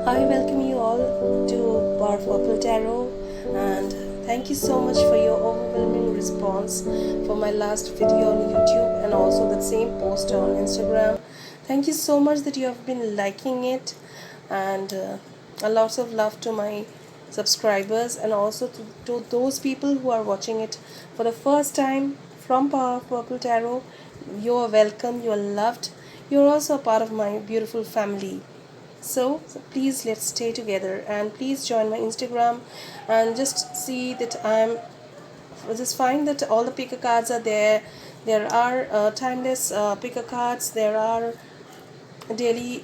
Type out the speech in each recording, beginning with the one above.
I welcome you all to Bar of Purple Tarot, and thank you so much for your overwhelming response for my last video on YouTube and also that same post on Instagram. Thank you so much that you have been liking it, and a lots of love to my subscribers and also to those people who are watching it for the first time from Bar of Purple Tarot. You are welcome, you are loved, you're also a part of my beautiful family. So please let's stay together and please join my Instagram and just see that I'm just find that all the picker cards are there. There are timeless picker cards, there are daily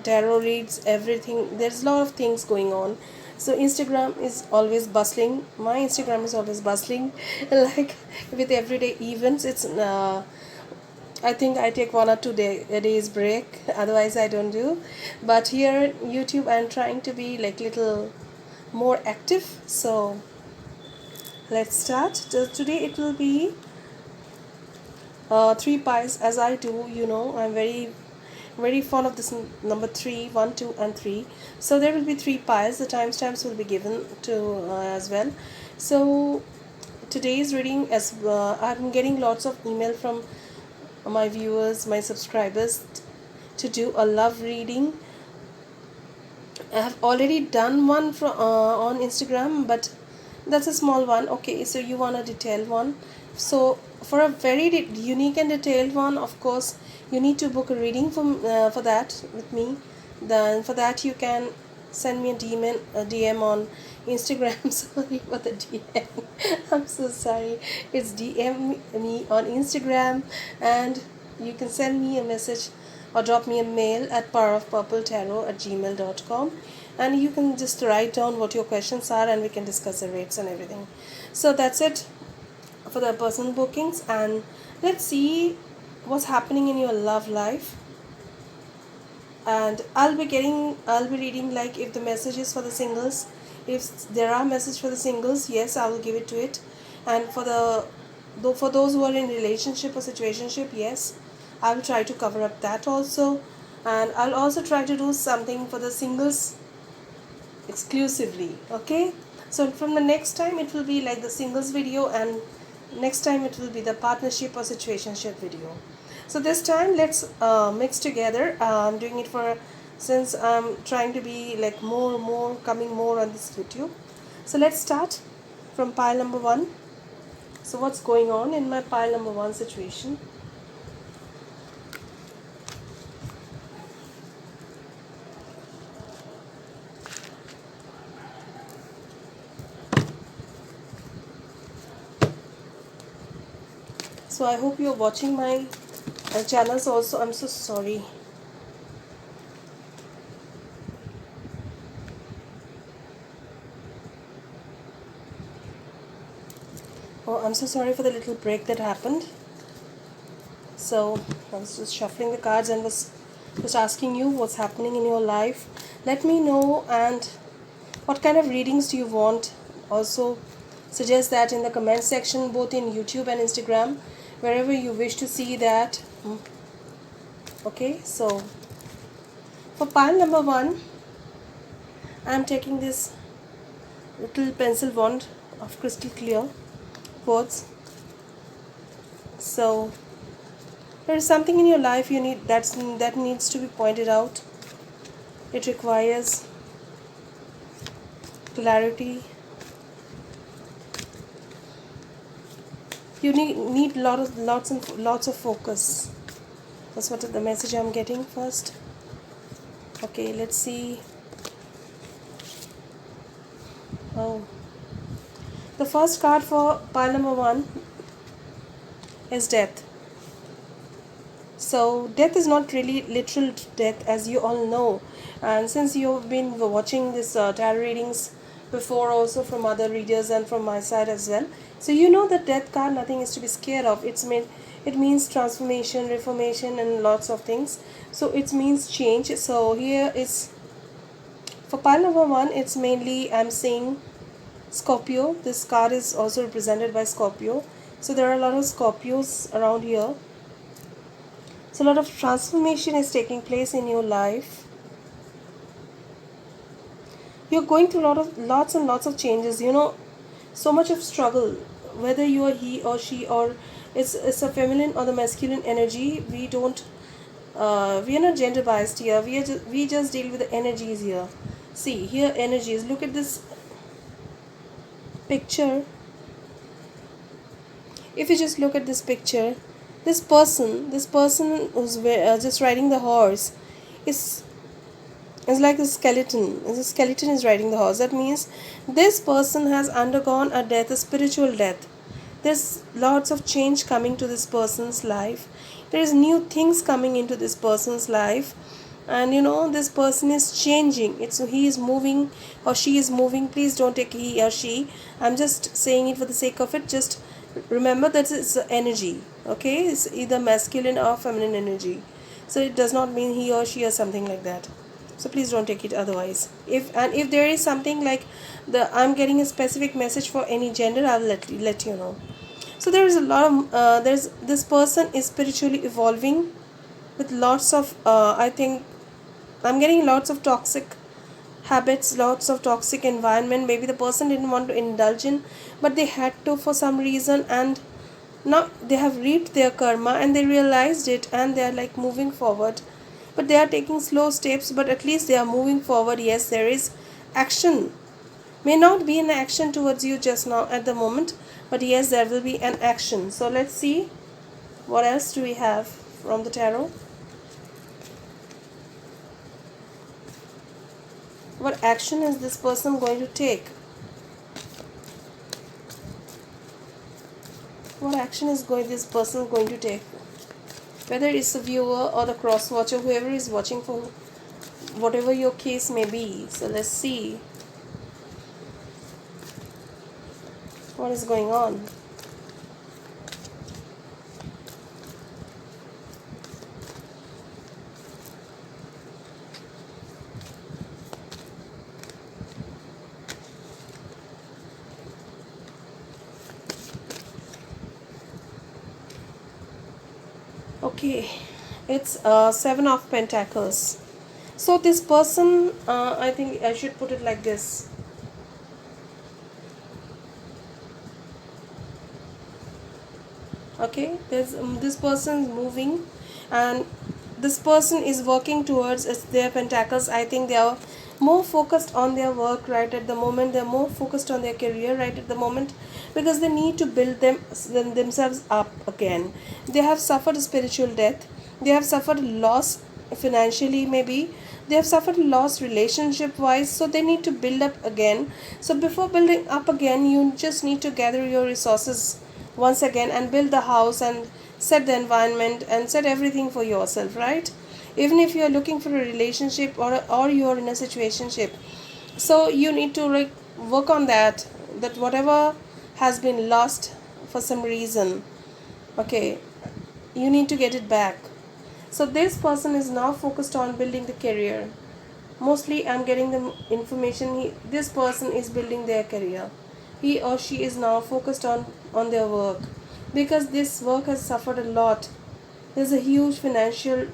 tarot reads, everything. There's a lot of things going on. So Instagram is always bustling. My Instagram is always bustling like with everyday events. It's I think I take 1 or 2 days break. Otherwise, I don't do. But here YouTube, I'm trying to be like little more active. So let's start. Today it will be three pies as I do. I'm very fond of this number three, 1, 2, and 3. So there will be three pies. The timestamps will be given to as well. So today's reading, as I'm getting lots of email from my viewers, my subscribers, to do a love reading. I have already done one on Instagram, but that's a small one. Okay, so you want a detailed one. So for a very unique and detailed one, of course, you need to book a reading for that with me. Then for that you can send me a DM on Instagram. Sorry for the DM. I'm so sorry. It's DM me on Instagram, and you can send me a message or drop me a mail at powerofpurpletarot@gmail.com, and you can just write down what your questions are and we can discuss the rates and everything. So that's it for the personal bookings, and let's see what's happening in your love life. And I'll be reading, like, if the message is for the singles, if there are messages for the singles, yes, I will give it to it. And for those who are in relationship or situationship, yes, I will try to cover up that also. And I'll also try to do something for the singles exclusively. Okay, so from the next time it will be like the singles video, and next time it will be the partnership or situationship video. So this time let's mix together. I'm doing it for, since I'm trying to be like more coming more on this YouTube. So let's start from pile number 1. So what's going on in my pile number 1 situation? So I hope you're watching my channels also. I'm so sorry. Oh, I'm so sorry for the little break that happened. So I was just shuffling the cards and was just asking you what's happening in your life. Let me know, and what kind of readings do you want? Also suggest that in the comment section, both in YouTube and Instagram, wherever you wish to see that. Okay, so for pile number 1, I'm taking this little pencil wand of crystal clear quartz. So there is something in your life you need that needs to be pointed out. It requires clarity. You need lots of focus. That's what the message I'm getting first. Okay, let's see. Oh, the first card for pile number 1 is death. So death is not really literal death, as you all know, and since you've been watching this tarot readings before also from other readers and from my side as well, so you know that death card, nothing is to be scared of. It means transformation, reformation, and lots of things. So it means change. So here is for pile number 1, it's mainly, I'm saying, Scorpio. This card is also represented by Scorpio. So there are a lot of Scorpios around here. So a lot of transformation is taking place in your life. You're going through lots and lots of changes, so much of struggle, whether you are he or she, or it's a feminine or the masculine energy. We are not gender biased here. We just deal with the energies here. See here, energies. Look at this picture. If you just look at this picture, this person who's just riding the horse is is like a skeleton. The skeleton is riding the horse. That means this person has undergone a death, a spiritual death. There's lots of change coming to this person's life. There is new things coming into this person's life, and this person is changing. It's he is moving or she is moving. Please don't take he or she. I'm just saying it for the sake of it. Just remember that it's energy. Okay, it's either masculine or feminine energy. So it does not mean he or she or something like that. So please don't take it otherwise. If there is something like I'm getting a specific message for any gender, I will let you know. So there is a lot of there's this person is spiritually evolving with lots of I think I'm getting lots of toxic habits, lots of toxic environment. Maybe the person didn't want to indulge in, but they had to for some reason, and now they have reaped their karma and they realized it, and they are like moving forward. But they are taking slow steps, but at least they are moving forward. Yes, there is action. May not be an action towards you just now at the moment, but yes, there will be an action. So let's see what else do we have from the tarot. What action is this person going to take? What action is this person going to take? Whether it's the viewer or the cross watcher, whoever is watching, for whatever your case may be. So let's see what is going on. Okay, it's Seven of Pentacles. So this person, I think I should put it like this. Okay, there's this person is moving, and this person is working towards their pentacles. I think they are more focused on their work right at the moment. They're more focused on their career right at the moment, because they need to build themselves up again. They have suffered a spiritual death. They have suffered loss financially, maybe they have suffered loss relationship wise, so they need to build up again. So before building up again, you just need to gather your resources once again and build the house and set the environment and set everything for yourself, right? Even if you are looking for a relationship, or you are in a situationship, so you need to like work on that whatever has been lost for some reason, okay, you need to get it back. So this person is now focused on building the career. Mostly I'm getting the information, this person is building their career. He or she is now focused on their work, because this work has suffered a lot. There's a huge financial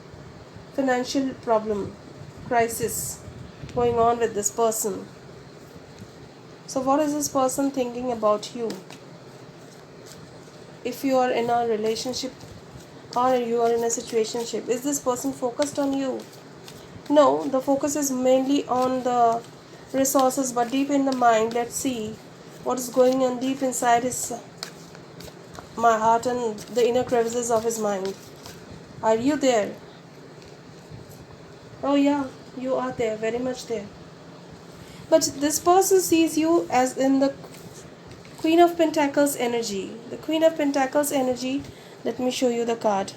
problem, crisis going on with this person. So what is this person thinking about you? If you are in a relationship or you are in a situationship, is this person focused on you? No, the focus is mainly on the resources, but deep in the mind, let's see what is going on deep inside his my heart and the inner crevices of his mind. Are you there? Oh yeah, you are there, very much there. But this person sees you as in the Queen of Pentacles energy. The Queen of Pentacles energy, let me show you the card.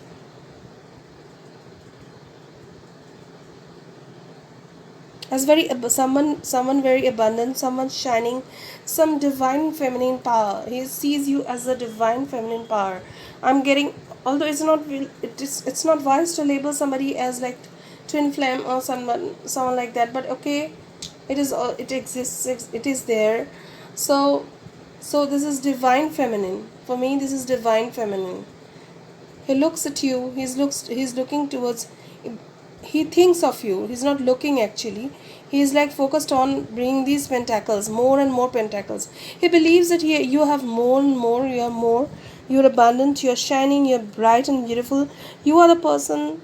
As someone very abundant, someone shining, some divine feminine power. He sees you as a divine feminine power. I'm getting, although it's not wise to label somebody as like twin flame or someone like that, but okay, it exists, it is there. So this is divine feminine. For me, this is divine feminine. He looks at you, he's looking towards, he thinks of you, he's not looking actually. He is like focused on bringing these pentacles, more and more pentacles. He believes that you have more and more, you are more, you're abundant, you're shining, you're bright and beautiful. You are the person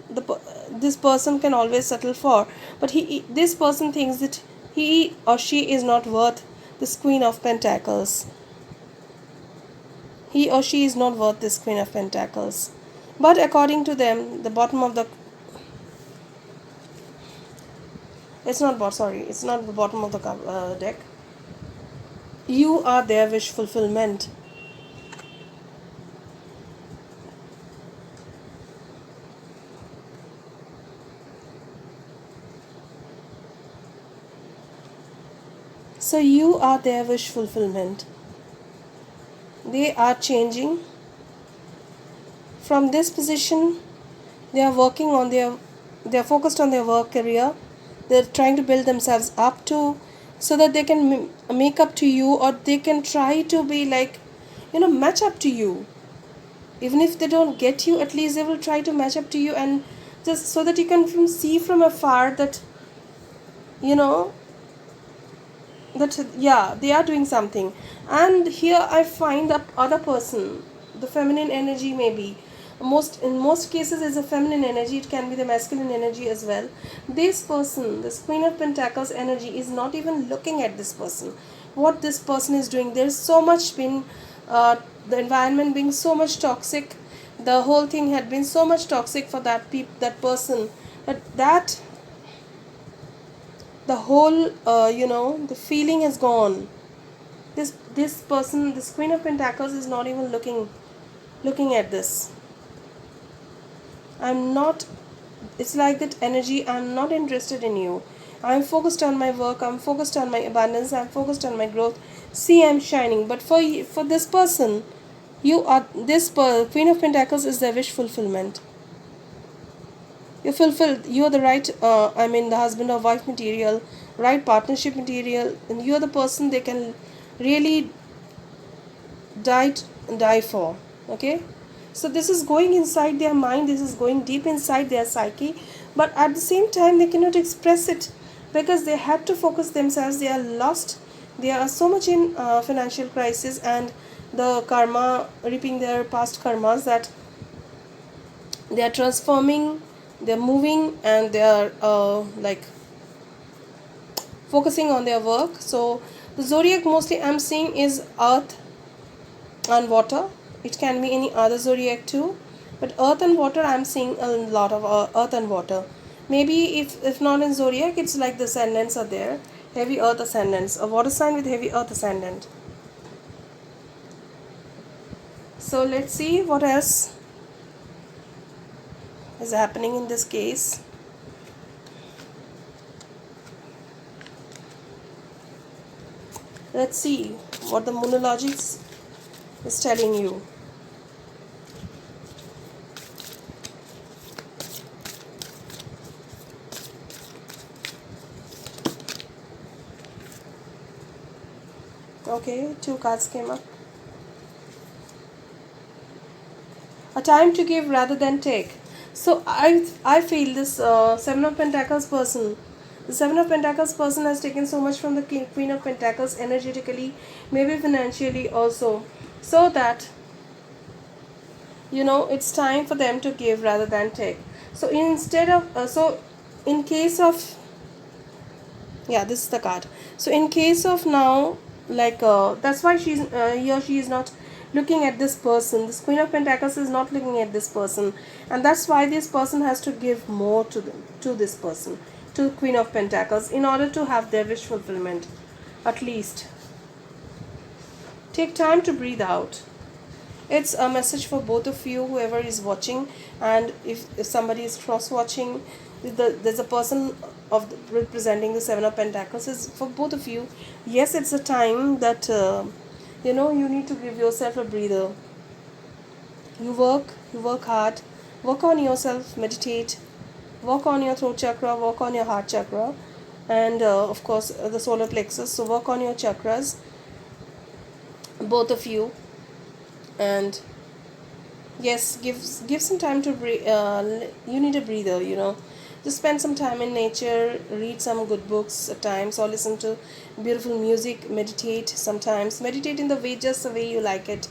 this person can always settle for. But this person thinks that he or she is not worth this Queen of Pentacles. He or she is not worth this Queen of Pentacles. But according to them, the bottom of the it's not the bottom of the deck. You are their wish fulfillment. So you are their wish fulfillment. They are changing from this position. They are working on they are focused on their work career. They're trying to build themselves up to, so that they can make up to you, or they can try to be like, match up to you. Even if they don't get you, at least they will try to match up to you, and just so that you can see from afar that, you know that yeah, they are doing something. And here I find the other person, the feminine energy, maybe in most cases is a feminine energy, it can be the masculine energy as well. This person, this Queen of Pentacles energy, is not even looking at this person, what this person is doing. There's so much been the environment being so much toxic, the whole thing had been so much toxic for that person, that the whole the feeling has gone. This person, this Queen of Pentacles, is not even looking at this. I'm not It's like that energy, I'm not interested in you. I'm focused on my work, I'm focused on my abundance, I'm focused on my growth. See, I'm shining. But for this person, Queen of Pentacles is their wish fulfillment. You're fulfilled. You're the right, the husband or wife material, right partnership material, and you're the person they can really die die for. Okay, so this is going inside their mind. This is going deep inside their psyche, but at the same time they cannot express it because they had to focus themselves. They are lost. They are so much in financial crisis and the karma, reaping their past karmas, that they are transforming, they're moving, and they are like focusing on their work. So the zodiac mostly I'm seeing is earth and water. It can be any other zodiac too, but earth and water, I'm seeing a lot of earth and water. Maybe if not in zodiac, it's like the ascendants are there, heavy earth ascendants, a water sign with heavy earth ascendant. So let's see what else is happening in this case. Let's see what the Moonologics is telling you. Okay, two cards came up. A time to give rather than take. So I feel this Seven of Pentacles person, the Seven of Pentacles person has taken so much from the Queen of Pentacles energetically, maybe financially also, so that it's time for them to give rather than take. So instead of in case of, yeah, this is the card. So in case of now, like that's why he or she is not looking at this person. This Queen of Pentacles is not looking at this person, and that's why this person has to give more to this person, to Queen of Pentacles, in order to have their wish fulfillment. At least take time to breathe out. It's a message for both of you, whoever is watching. And if somebody is cross watching, there's a person representing the Seven of Pentacles, is for both of you. Yes, it's a time that you need to give yourself a breather. You work hard, work on yourself, meditate, work on your throat chakra, work on your heart chakra, and of course the solar plexus. So work on your chakras, both of you. And yes, give some time to breathe. You need a breather, Just spend some time in nature, read some good books at times, or listen to beautiful music, meditate sometimes. Meditate in the way, just the way you like it.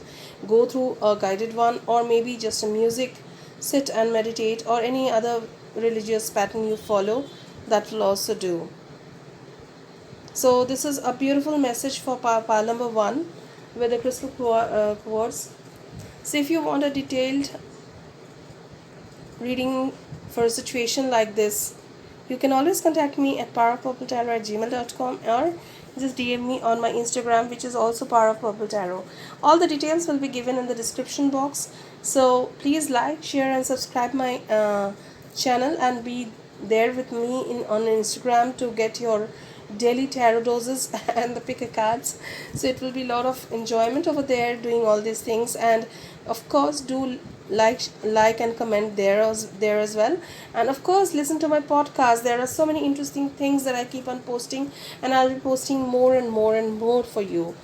Go through a guided one, or maybe just a music, sit and meditate, or any other religious pattern you follow, that will also do. So this is a beautiful message for pile number 1 with the crystal quartz. So if you want a detailed reading for a situation like this, you can always contact me at powerofpurpletarot@gmail.com, or just DM me on my Instagram, which is also Power of Purple Tarot. All the details will be given in the description box. So please like, share, and subscribe my channel, and be there with me on Instagram to get your daily tarot doses and the picker cards. So it will be a lot of enjoyment over there doing all these things. And of course, do like and comment there as well. And of course, listen to my podcast. There are so many interesting things that I keep on posting, and I'll be posting more and more and more for you.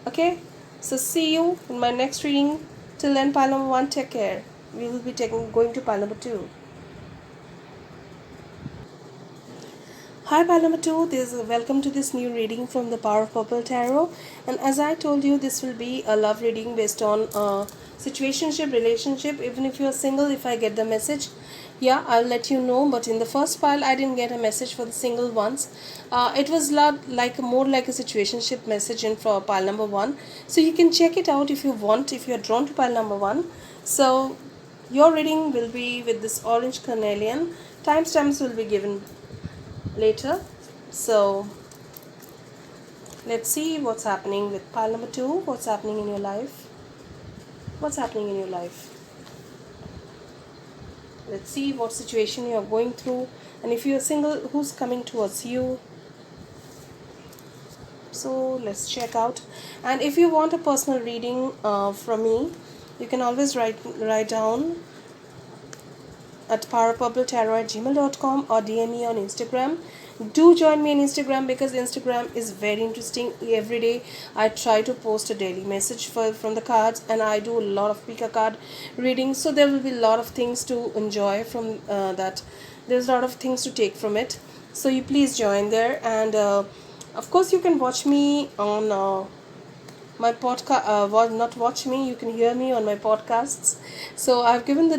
Okay, so see you in my next reading. Till then, pile number 1, take care. We will be going to pile number 2. Hi, pile number 2. Welcome to this new reading from the Power of Purple Tarot. And as I told you, this will be a love reading based on situationship, relationship. Even if you are single, if I get the message, yeah, I'll let you know. But in the first pile, I didn't get a message for the single ones. It was more like a situationship message in for pile number 1. So you can check it out if you want, if you are drawn to pile number 1. So your reading will be with this orange carnelian. Timestamps will be given later. So let's see what's happening with pile number 2. What's happening in your life? What's happening in your life? Let's see what situation you are going through, and if you're single, who's coming towards you. So let's check out. And if you want a personal reading from me, you can always write down at powerpurpletarot@gmail.com, or DM me on Instagram. Do join me on Instagram, because Instagram is very interesting. Every day I try to post a daily message from the cards, and I do a lot of pick a card readings. So there will be a lot of things to enjoy from that. There's a lot of things to take from it. So you please join there. And of course, you can watch me on my podcast. Not watch me, you can hear me on my podcasts. So I've given the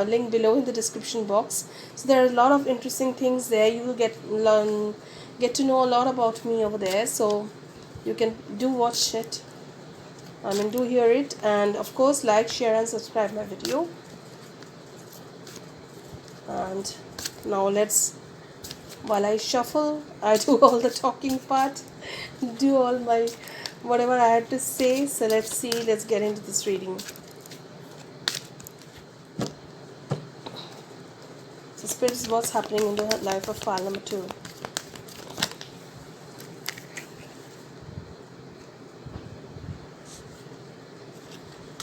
link below in the description box. So there are a lot of interesting things there. You will get to know a lot about me over there. So you can do watch it, do hear it. And of course, like, share, and subscribe my video. And now while I shuffle, I do all the talking part, do all my whatever I had to say. So let's get into this reading. So spirits, what's happening in the life of pile number 2?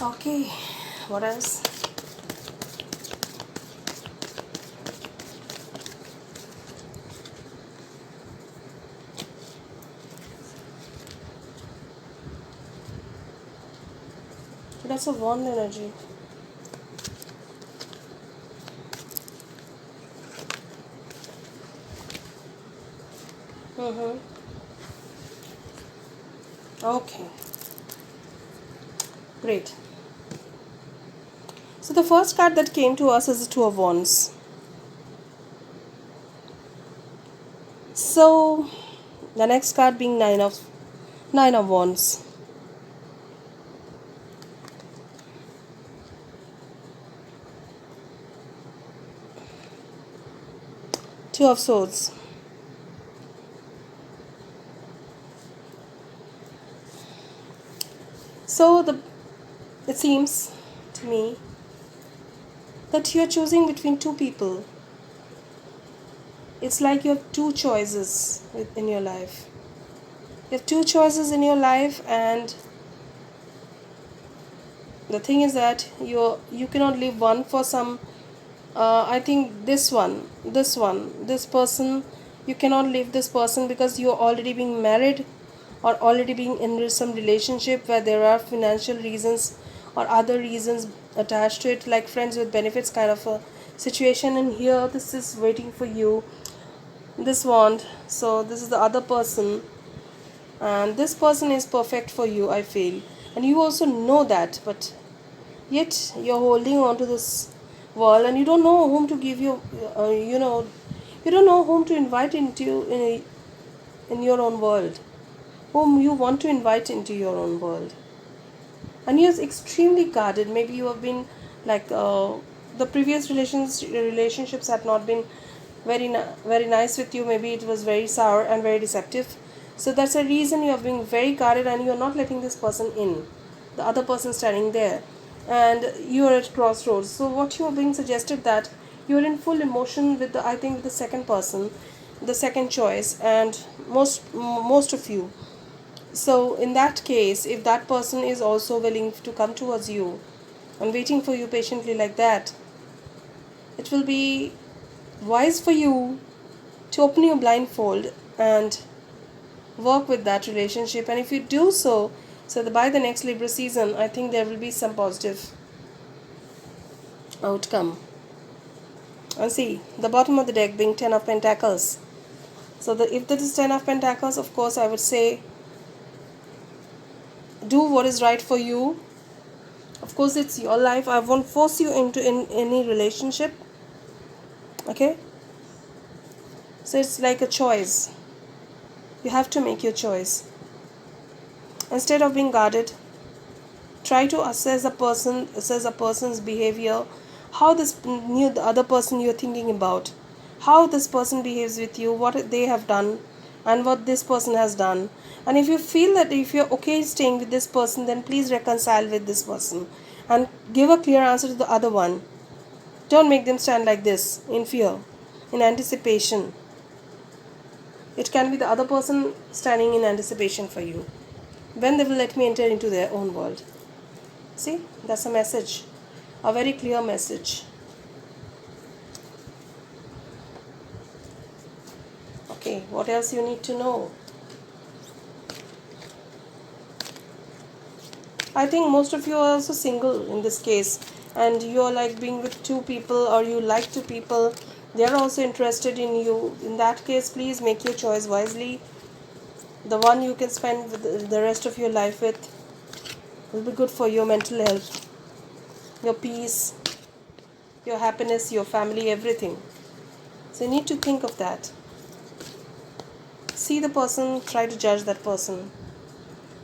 Okay, what else? That's a wand energy. Okay, great. So the first card that came to us is the Two of Wands. So the next card being Nine of Wands. Two of Swords. So it seems to me that you are choosing between two people. It's like you have two choices in your life. You have two choices in your life, and the thing is that you cannot leave one for some. I think this person, you cannot leave this person, because you're already being married, or already being in some relationship where there are financial reasons or other reasons attached to it, like friends with benefits kind of a situation, and here this is waiting for you, this wand. So this is the other person, and this person is perfect for you, I feel, and you also know that, but yet you're holding on to this world, and you don't know whom to give you, you don't know whom to invite into in your own world, whom you want to invite into your own world. And you're extremely guarded. Maybe you have been like, the previous relationships had not been very nice with you. Maybe it was very sour and very deceptive. So that's a reason you have been very guarded, and you're not letting this person in, the other person standing there, and you are at crossroads. So what you are being suggested, that you're in full emotion with the, I think, with the second person, the second choice, and most of you. So in that case, if that person is also willing to come towards you and waiting for you patiently like that, it will be wise for you to open your blindfold and work with that relationship. And if you do so, by the next Libra season, I think there will be some positive outcome. And see, the bottom of the deck being 10 of Pentacles. So if that is 10 of Pentacles, of course I would say do what is right for you. Of course, it's your life. I won't force you into any relationship. Okay? So it's like a choice. You have to make your choice. Instead of being guarded, try to assess a person's behavior, how the other person you're thinking about, how this person behaves with you, what they have done, and what this person has done. And if you feel that if you're okay staying with this person, then please reconcile with this person and give a clear answer to the other one. Don't make them stand like this, in fear, in anticipation. It can be the other person standing in anticipation for you. When they will let me enter into their own world. See, that's a message, a very clear message. Okay, what else you need to know? I think most of you are also single in this case, and you are like being with two people, or you like two people. They are also interested in you. In that case, please make your choice wisely. The one you can spend the rest of your life with will be good for your mental health, your peace, your happiness, your family, everything. So you need to think of that. See the person, try to judge that person.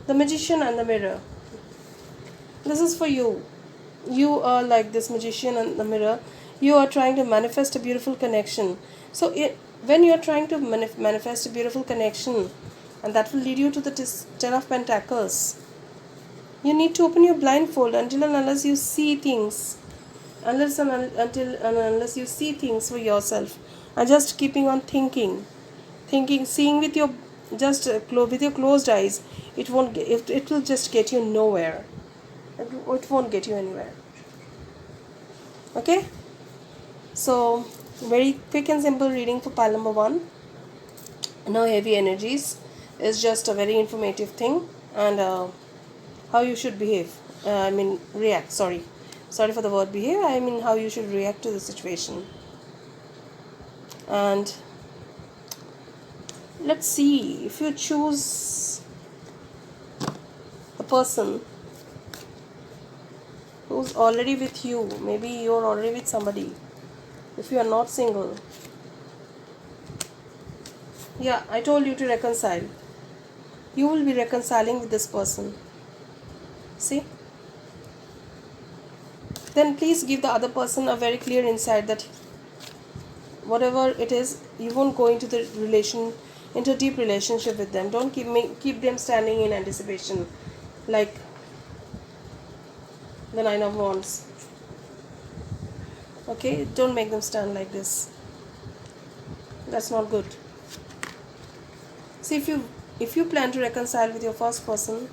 The Magician and the Mirror. This is for you. You are like this Magician and the Mirror. You are trying to manifest a beautiful connection. So when you are trying to manifest a beautiful connection, and that will lead you to the 10 of Pentacles, you need to open your blindfold until and unless you see things. Unless you see things for yourself, and just keeping on thinking, seeing with your with your closed eyes, it will just get you nowhere. It won't get you anywhere. Okay, so very quick and simple reading for pile number 1. No heavy energies. It's just a very informative thing, and how you should behave. React. Sorry for the word behave. I mean how you should react to the situation. And let's see, if you choose a person who's already with you, maybe you're already with somebody. If you are not single, yeah, I told you to reconcile. You will be reconciling with this person. See? Then please give the other person a very clear insight that whatever it is, you won't go into into a deep relationship with them. Don't keep them standing in anticipation like the 9 of Wands. Okay, don't make them stand like this. That's not good. See, if you plan to reconcile with your first person,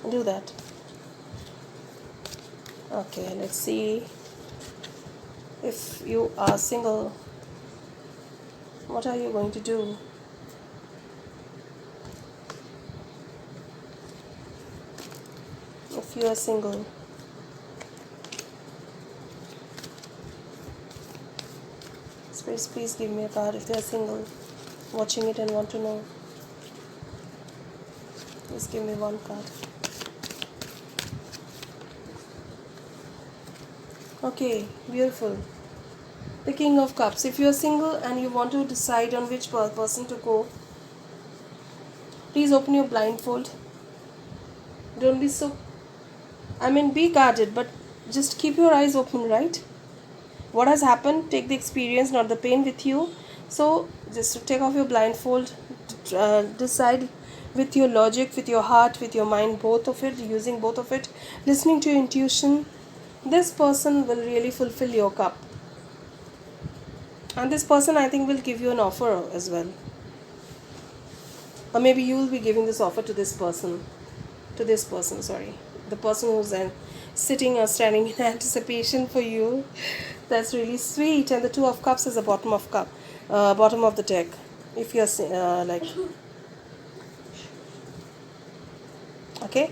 do that. Okay, let's see. If you are single, what are you going to do? If you are single, Spirits, please give me a card if they are single, watching it and want to know. Please give me one card. Okay, beautiful. The King of Cups. If you are single and you want to decide on which person to go, please open your blindfold. Don't be so, be guarded, but just keep your eyes open, right? What has happened, take the experience, not the pain, with you. So just take off your blindfold, decide with your logic, with your heart, with your mind, both of it, using both of it, listening to your intuition. This person will really fulfill your cup, and this person, I think, will give you an offer as well, or maybe you will be giving this offer to this person, sorry, the person who's sitting or standing in anticipation for you. That's really sweet. And the Two of Cups is the bottom of the deck. If you're okay,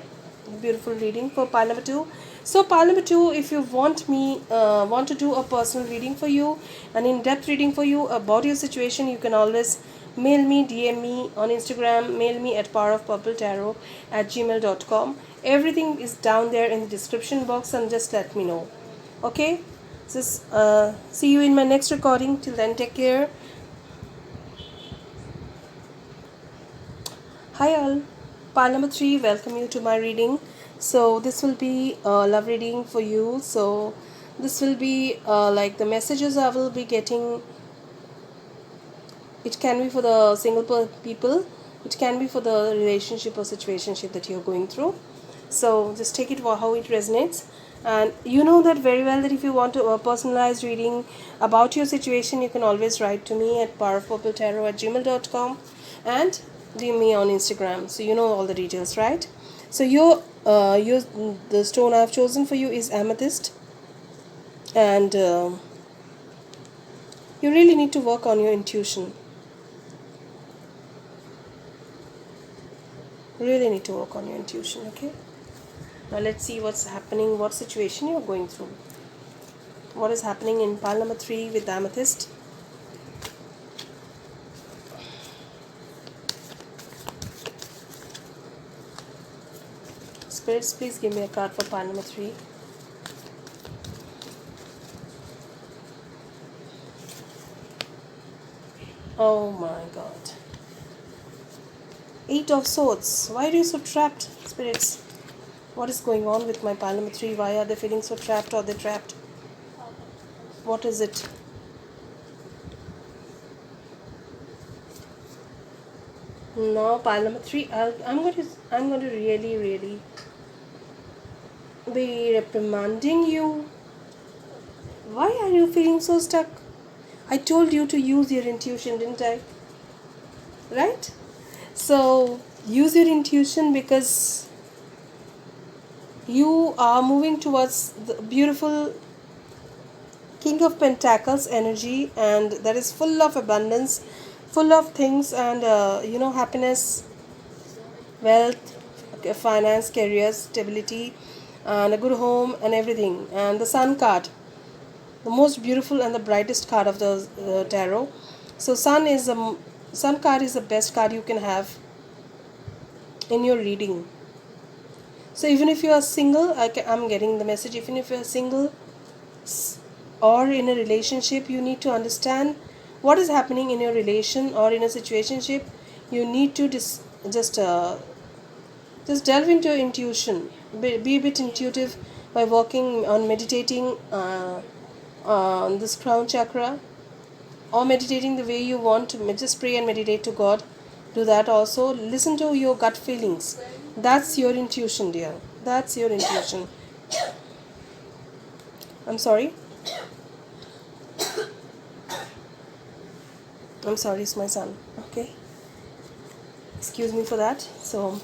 beautiful reading for pile number 2. So pile number 2, if you want to do a personal reading for you, an in-depth reading for you about your situation, you can always mail me, DM me on Instagram, mail me at powerofpurpletarot@gmail.com. Everything is down there in the description box, and just let me know. Okay, just see you in my next recording. Till then, take care. Hi all, pile number 3, welcome you to my reading. So this will be a love reading for you. So this will be like the messages I will be getting. It can be for the single people, it can be for the relationship or situationship that you're going through. So just take it how it resonates. And you know that very well that if you want a personalized reading about your situation, you can always write to me at powerofpurpletarot@gmail.com and DM me on Instagram. So you know all the details, right? So the stone I've chosen for you is amethyst, and you really need to work on your intuition. Really need to work on your intuition. Okay, now let's see what's happening, what situation you're going through, what is happening in pile number 3 with amethyst. Spirits, please give me a card for pile number 3. Oh my god, 8 of Swords. Why are you so trapped, spirits? What is going on with my pile number 3? Why are they feeling so trapped, or they're trapped? What is it? Now pile number 3, I'm going to really be reprimanding you. Why are you feeling so stuck? I told you to use your intuition, didn't I? Right? So use your intuition, because you are moving towards the beautiful King of Pentacles energy, and that is full of abundance, full of things, and happiness, wealth, finance, career, stability, and a good home and everything. And the Sun card, the most beautiful and the brightest card of the tarot. So Sun card is the best card you can have in your reading. So even if you are single, I'm getting the message, even if you are single or in a relationship, you need to understand what is happening in your relation or in a situationship. You need to just delve into your intuition. Be a bit intuitive by working on meditating on this crown chakra, or meditating the way you want to. Just pray and meditate to God. Do that also. Listen to your gut feelings. That's your intuition, dear. That's your intuition. I'm sorry. I'm sorry, it's my son. Okay. Excuse me for that. So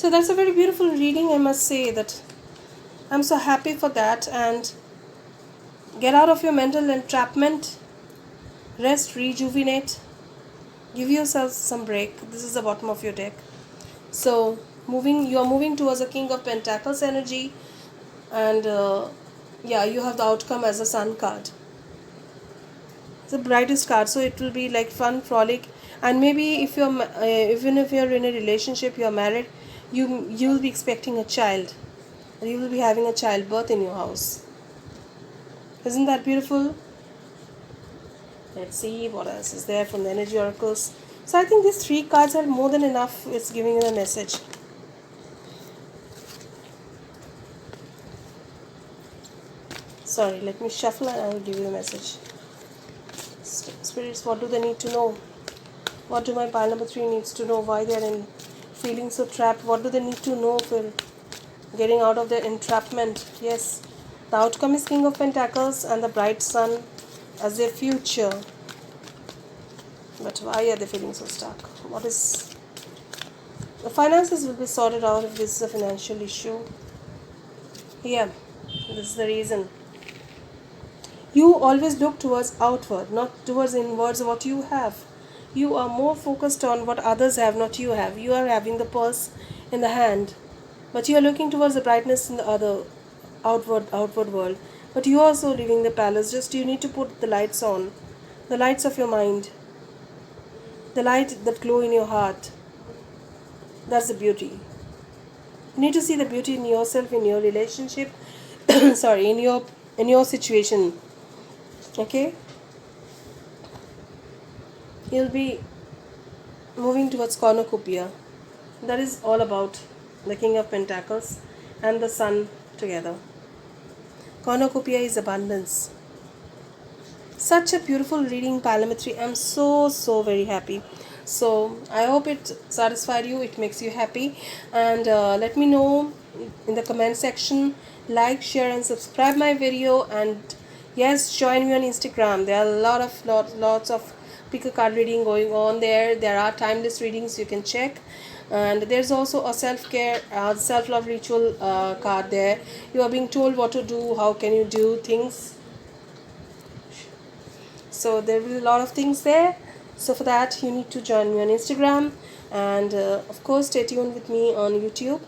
that's a very beautiful reading. I must say that I'm so happy for that. And get out of your mental entrapment. Rest, rejuvenate. Give yourself some break. This is the bottom of your deck. So you are moving towards a King of Pentacles energy, and you have the outcome as a Sun card. the brightest card, so it will be like fun, frolic. And maybe if you're even if you're in a relationship, you're married, you will be expecting a child, or you will be having a childbirth in your house. Isn't that beautiful? Let's see what else is there from the energy oracles. So I think these three cards are more than enough. It's giving you a message. Sorry, let me shuffle and I will give you the message. Spirits, what do they need to know? What do my pile number 3 needs to know? Why they are in feeling so trapped? What do they need to know for getting out of their entrapment? Yes, the outcome is King of Pentacles and the bright sun as their future. But why are they feeling so stuck? What is... The finances will be sorted out if this is a financial issue. Yeah, this is the reason. You always look towards outward, not towards inwards what you have. You are more focused on what others have, not you have. You are having the purse in the hand, but you are looking towards the brightness in the other outward world. But you are also leaving the palace. Just you need to put the lights on, the lights of your mind, the light that glow in your heart. That's the beauty. You need to see the beauty in yourself, in your relationship. Sorry, in your situation. Okay, you'll be moving towards cornucopia. That is all about the King of Pentacles and the Sun together. Cornucopia is abundance. Such a beautiful reading, Palametry. I'm so very happy. So I hope it satisfied you, it makes you happy, and let me know in the comment section. Like, share and subscribe my video, and yes, join me on Instagram. There are a lots of pick a card reading going on there. There are timeless readings you can check, and there's also a self-care self-love ritual card there. You are being told what to do, how can you do things. So there will be a lot of things there. So for that you need to join me on Instagram, and of course stay tuned with me on YouTube.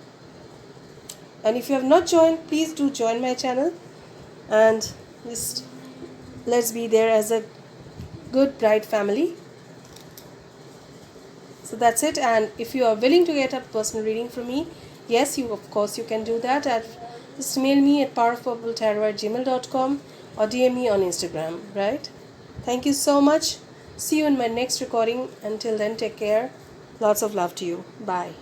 And if you have not joined, please do join my channel, and just let's be there as a good bright family. So that's it. And if you are willing to get a personal reading from me, yes, you of course you can do that. Just mail me at powerofpurpletarot@gmail.com or DM me on Instagram, right? Thank you so much. See you in my next recording. Until then, take care. Lots of love to you. Bye.